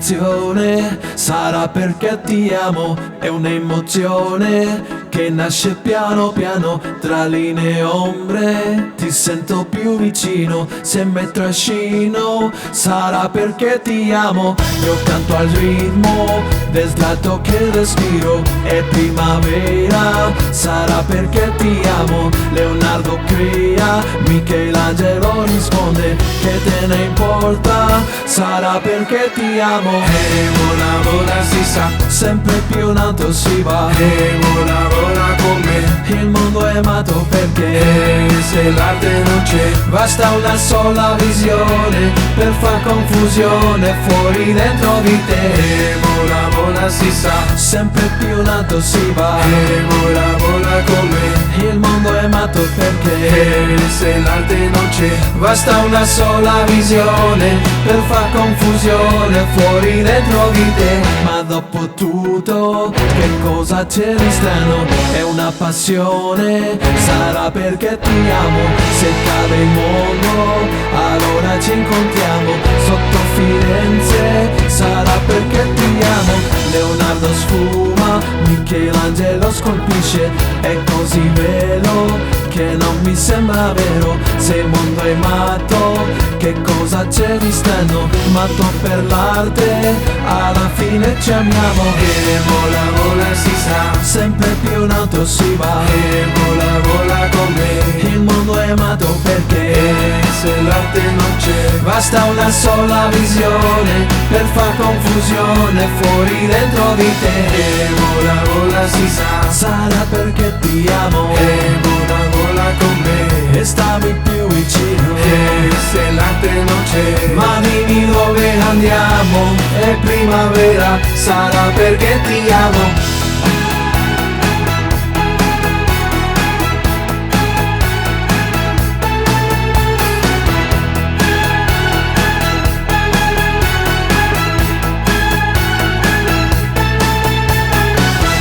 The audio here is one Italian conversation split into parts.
sensazione, sarà perché ti amo, è un'emozione che nasce piano piano tra linee e ombre. Ti sento più vicino, se mi trascino, sarà perché ti amo. Io canto al ritmo del tratto che respiro, è primavera, sarà perché ti amo. Leonardo crea, Michelangelo risponde, che te ne importa, sarà perché ti amo. E vola vola si sa, Sempre più in alto si va, e vola vola con me. il mondo è matto perché E se l'arte non c'è, basta una sola visione per far confusione fuori dentro di te. e vola vola si sa, Sempre più in alto si va, e vola vola con me. il mondo è matto perché E se l'arte non c'è, basta una sola visione per far confusione fuori dentro di te. Ma dopo tutto, che cosa c'è di strano? È una passione, sarà perché ti amo. Se cade il mondo, allora ci incontriamo sotto Firenze, sarà perché ti amo. Leonardo sfuma, Michelangelo scolpisce, è così vero che non mi sembra vero. Se il mondo è matto, che cosa c'è di strano? Matto per l'arte, alla fine ci amiamo. e vola vola si sa, Sempre più in alto si va, e vola vola con me. il mondo è matto perché E se l'arte non c'è, basta una sola visione per far confusione fuori dentro di te. e vola vola si sa, Sarà perché ti amo e vola vola con me. e stammi più vicino. E se l'arte non c'è, Ma dimmi dove andiamo, è primavera, sarà perché ti amo.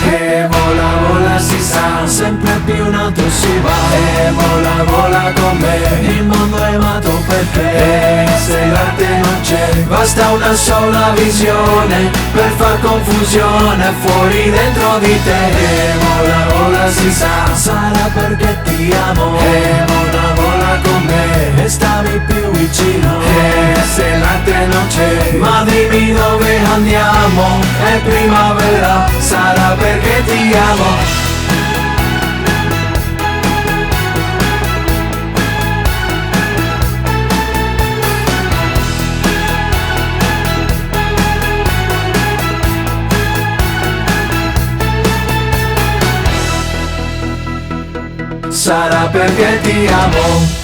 e vola vola si sa, Sempre più in alto si va, e vola vola con me. il mondo è matto perché E se l'arte non c'è, basta una sola visione per far confusione fuori dentro di te. e vola vola si sa, Sarà perché ti amo e vola vola con me. e stammi più vicino. E se l'arte non c'è, Ma dimmi dove andiamo, è primavera, sarà perché ti amo. Sarà perché ti amo.